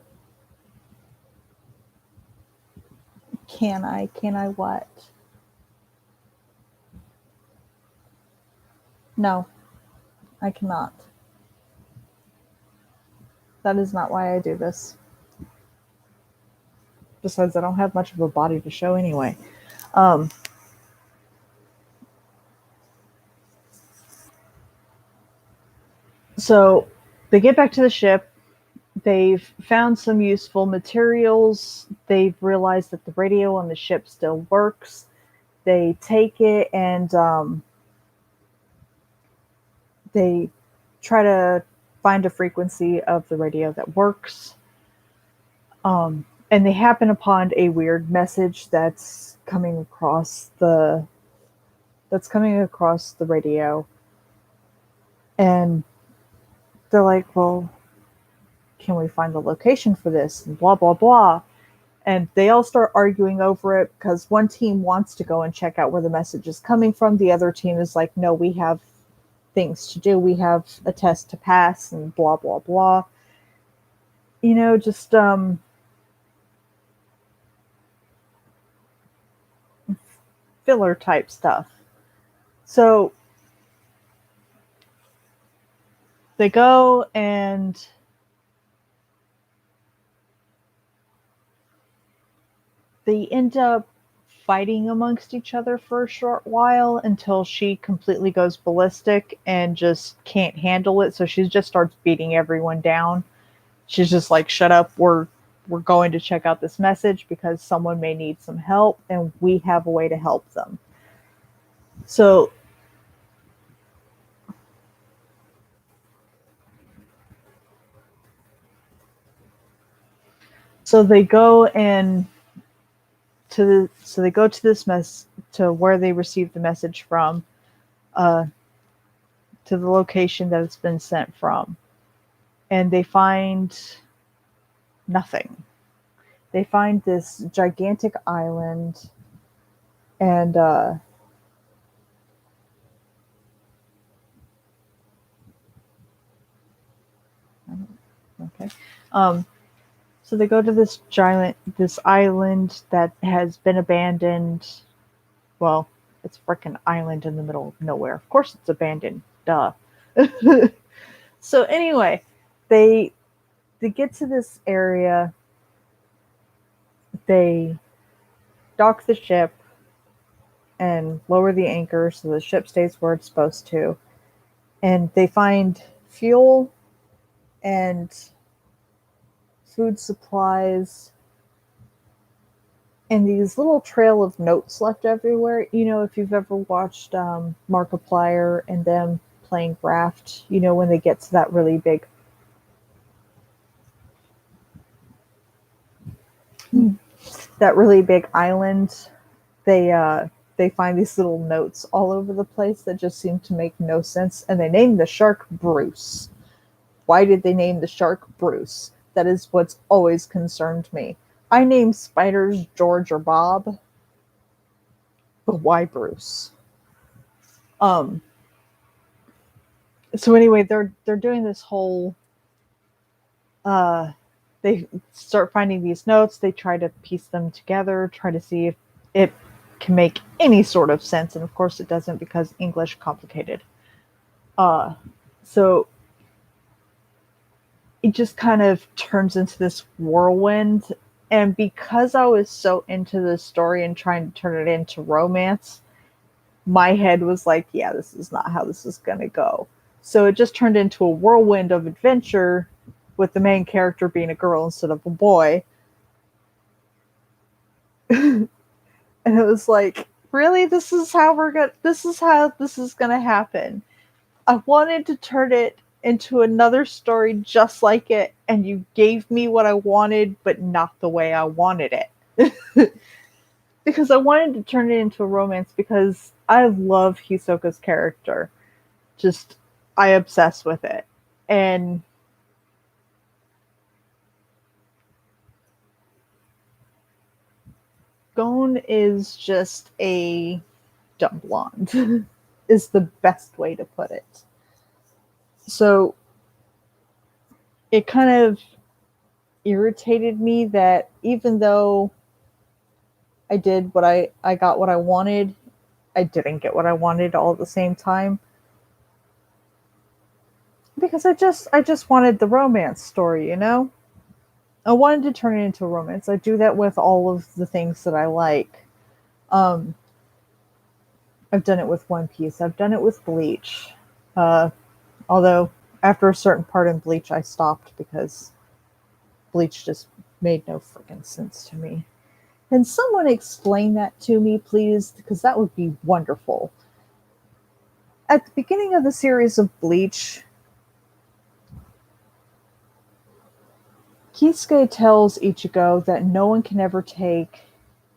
Can I what? No, I cannot. That is not why I do this. Besides, I don't have much of a body to show anyway. Um, so they get back to the ship. They've found some useful materials. They've realized that the radio on the ship still works. They take it and they try to find a frequency of the radio that works. And they happen upon a weird message that's coming across the radio, and they're like, well, can we find the location for this, and blah blah blah. And they all start arguing over it because one team wants to go and check out where the message is coming from. The other team is like, no, we have things to do, we have a test to pass, and blah blah blah. Just filler type stuff. So they go and they end up fighting amongst each other for a short while until she completely goes ballistic and just can't handle it. So she just starts beating everyone down. She's just like, shut up, we're going to check out this message because someone may need some help and we have a way to help them. So they go and so they go to to where they received the message from, uh, to the location that it's been sent from, and they find nothing. They find this gigantic island, and okay, um, so they go to this island that has been abandoned. Well, it's a freaking island in the middle of nowhere. Of course, it's abandoned. Duh. So anyway, they they get to this area. They dock the ship and lower the anchor so the ship stays where it's supposed to. And they find fuel and food supplies and these little trail of notes left everywhere. You know, if you've ever watched Markiplier and them playing Raft, you know, when they get to that really big island, they find these little notes all over the place that just seem to make no sense, and they name the shark Bruce. Why did they name the shark Bruce? That is what's always concerned me. I name spiders George or Bob, but why Bruce? Um. So anyway, they're doing this whole. Uh, they start finding these notes. They try to piece them together, try to see if it can make any sort of sense, and of course it doesn't because English complicated. Uh, so it just kind of turns into this whirlwind. And because I was so into the story and trying to turn it into romance, my head was like, yeah, this is not how this is going to go. So it just turned into a whirlwind of adventure with the main character being a girl instead of a boy. And it was like, really, this is how this is going to happen. I wanted to turn it into another story just like it, and you gave me what I wanted, but not the way I wanted it. Because I wanted to turn it into a romance because I love Hisoka's character. Just, I obsess with it. And Gon is just a dumb blonde, is the best way to put it. So it kind of irritated me that even though I got what I wanted, I didn't get what I wanted all at the same time. Because I just wanted the romance story, you know? I wanted to turn it into a romance. I do that with all of the things that I like. Um, I've done it with One Piece. I've done it with Bleach. Uh, although after a certain part in Bleach, I stopped because Bleach just made no freaking sense to me. Can someone explain that to me, please? Because that would be wonderful. At the beginning of the series of Bleach, Kisuke tells Ichigo that no one can ever take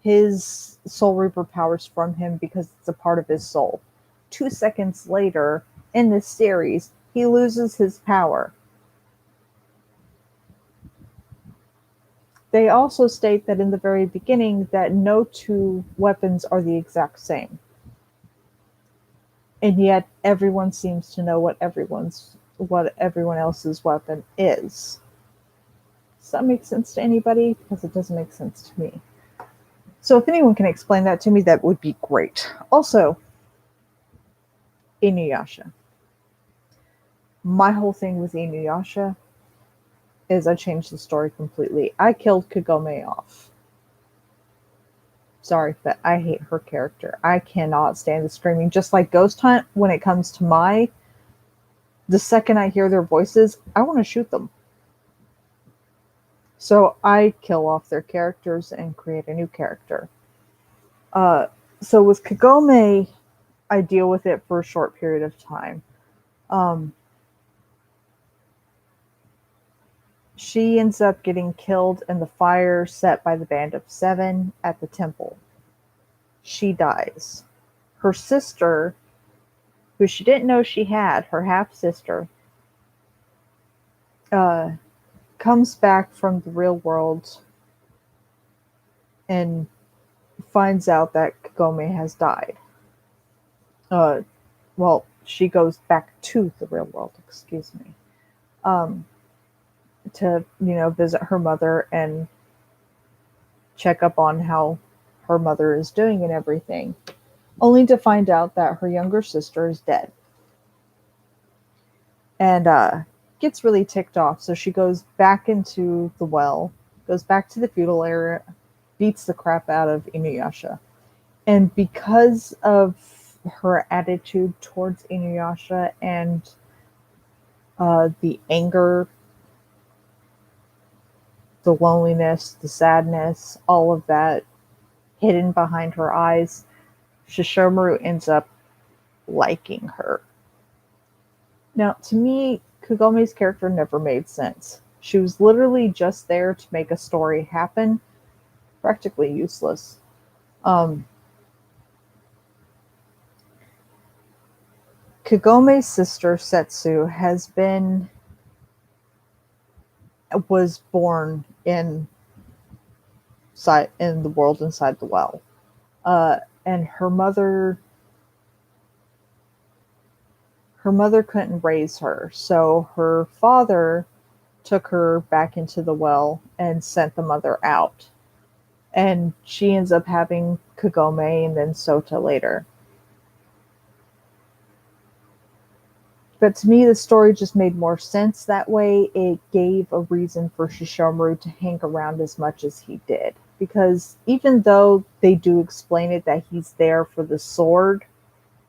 his Soul Reaper powers from him because it's a part of his soul. 2 seconds later, in this series, he loses his power. They also state that in the very beginning that no two weapons are the exact same. And yet everyone seems to know what everyone else's weapon is. Does that make sense to anybody? Because it doesn't make sense to me. So if anyone can explain that to me, that would be great. Also, Inuyasha. My whole thing with Inuyasha is I changed the story completely. I killed Kagome off. Sorry, but I hate her character. I cannot stand the screaming. Just like Ghost Hunt, when it comes to the second I hear their voices, I want to shoot them. So I kill off their characters and create a new character. So with Kagome, I deal with it for a short period of time. She ends up getting killed in the fire set by the Band of Seven at the temple. she dies. Her sister, who she didn't know she had, her half sister, uh, comes back from the real world and finds out that Kagome has died. Uh, well, she goes back to the real world, excuse me, um, to, visit her mother and check up on how her mother is doing and everything, only to find out that her younger sister is dead. And gets really ticked off. So she goes back into the well, goes back to the feudal area, beats the crap out of Inuyasha. And because of her attitude towards Inuyasha and the anger, the loneliness, the sadness, all of that hidden behind her eyes, Shishomaru ends up liking her. Now, to me, Kagome's character never made sense. She was literally just there to make a story happen, practically useless. Um, Kagome's sister Setsu was born in the world inside the well, and her mother couldn't raise her, so her father took her back into the well and sent the mother out. And she ends up having Kagome and then Sota later. But to me, the story just made more sense that way. It gave a reason for Shishomaru to hang around as much as he did. Because even though they do explain it that he's there for the sword,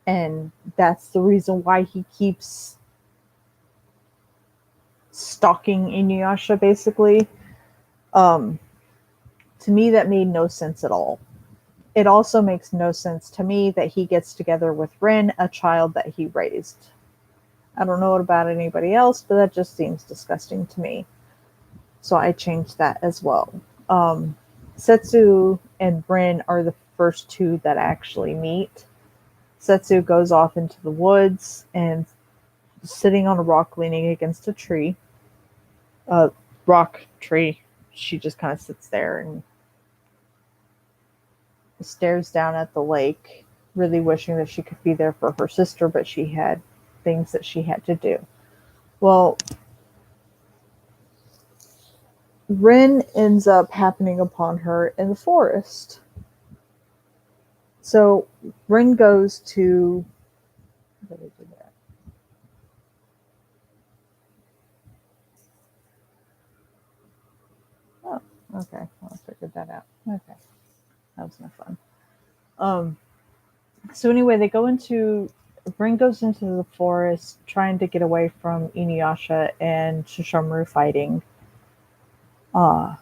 and that's the reason why he keeps stalking Inuyasha, basically, um, to me, that made no sense at all. It also makes no sense to me that he gets together with Rin, a child that he raised. I don't know about anybody else, but that just seems disgusting to me. So I changed that as well. Setsu and Rin are the first two that actually meet. Setsu goes off into the woods and sitting on a rock leaning against a tree. Rock tree. She just kind of sits there and stares down at the lake, really wishing that she could be there for her sister, but she had things that she had to do. Well, Rin ends up happening upon her in the forest. So Rin goes to. What did I do there? Oh, okay. Well, I figured that out. Okay. That was no fun. Um, so anyway, Rin goes into the forest trying to get away from Inuyasha and Shishomaru fighting. Uh,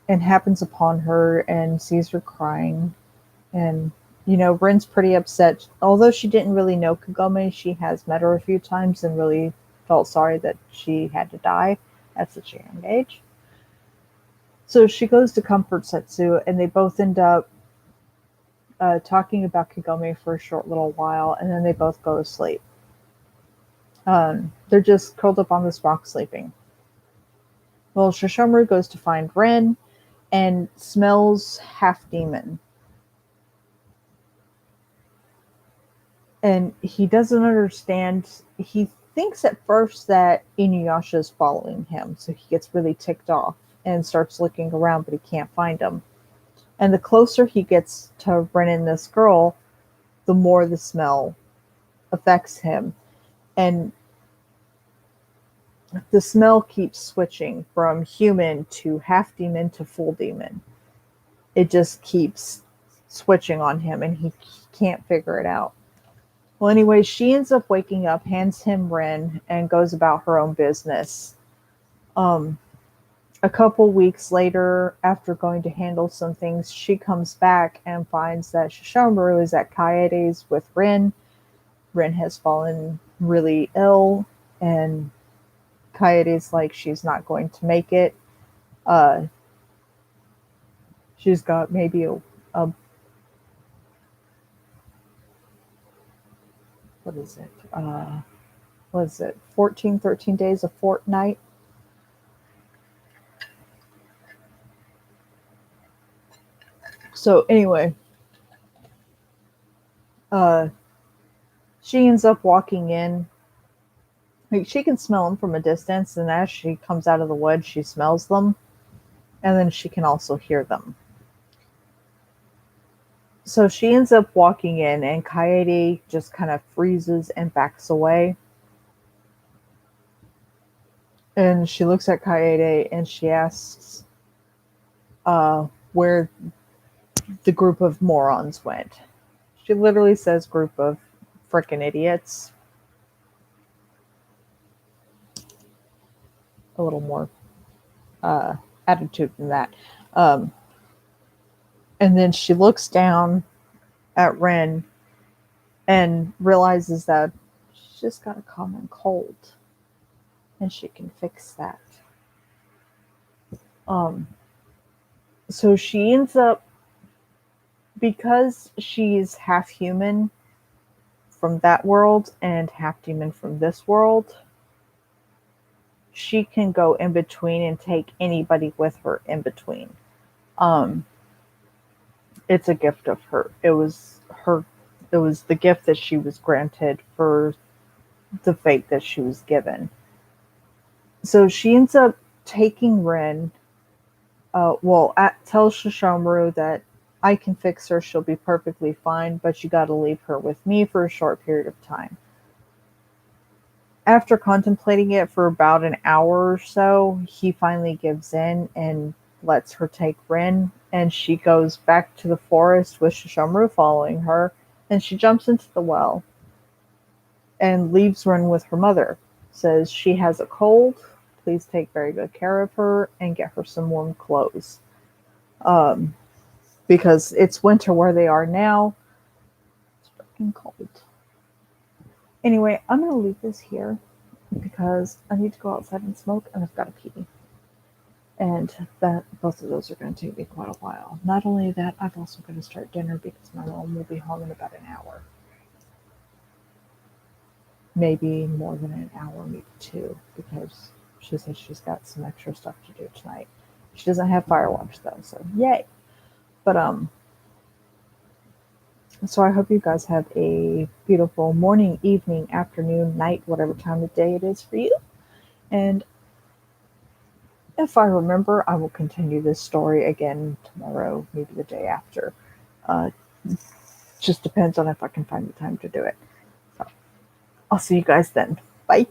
and happens upon her and sees her crying. And, Rin's pretty upset. Although she didn't really know Kagome, she has met her a few times and really felt sorry that she had to die at such a young age. So she goes to comfort Setsu, and they both end up talking about Kagome for a short little while, and then they both go to sleep. They're just curled up on this rock sleeping. Well, Shishomaru goes to find Rin and smells half demon. And he doesn't understand. He thinks at first that Inuyasha is following him, so he gets really ticked off and starts looking around, but he can't find him. And the closer he gets to Rin and this girl, the more the smell affects him. And the smell keeps switching from human to half demon to full demon. It just keeps switching on him, and he can't figure it out. Well, anyway, she ends up waking up, hands him Rin, and goes about her own business. A couple weeks later, after going to handle some things, she comes back and finds that Shishomaru is at Kaede's with Rin. Rin has fallen really ill, and Kaede's like she's not going to make it. She's got maybe a what is it? What is it? 14, 13 days, a fortnight. So anyway, uh, she ends up walking in. Like, she can smell them from a distance, and as she comes out of the woods, she smells them, and then she can also hear them. So she ends up walking in, and Coyote just kind of freezes and backs away. And she looks at Coyote and she asks where the group of morons went. She literally says group of frickin' idiots. A little more uh, attitude than that. Um, and then she looks down at Ren and realizes that she's just got a common cold and she can fix that. Um, so she ends up, because she's half human from that world and half demon from this world, she can go in between and take anybody with her in between. Um, it's a gift of her. It was the gift that she was granted for the fate that she was given. So she ends up taking Ren. Tells Shishomaru that I can fix her. She'll be perfectly fine, but you got to leave her with me for a short period of time. After contemplating it for about an hour or so, he finally gives in and lets her take Rin, and she goes back to the forest with Shishomaru following her, and she jumps into the well and leaves Rin with her mother. Says she has a cold, please take very good care of her and get her some warm clothes. Because it's winter where they are now. It's freaking cold. Anyway, I'm going to leave this here because I need to go outside and smoke and I've got to pee. And that both of those are going to take me quite a while. Not only that, I've also got to start dinner because my mom will be home in about an hour. Maybe more than an hour, maybe two, because she says she's got some extra stuff to do tonight. She doesn't have Firewatch though, so yay. But so I hope you guys have a beautiful morning, evening, afternoon, night, whatever time of day it is for you. And if I remember, I will continue this story again tomorrow, maybe the day after. Uh, just depends on if I can find the time to do it. So I'll see you guys then. Bye.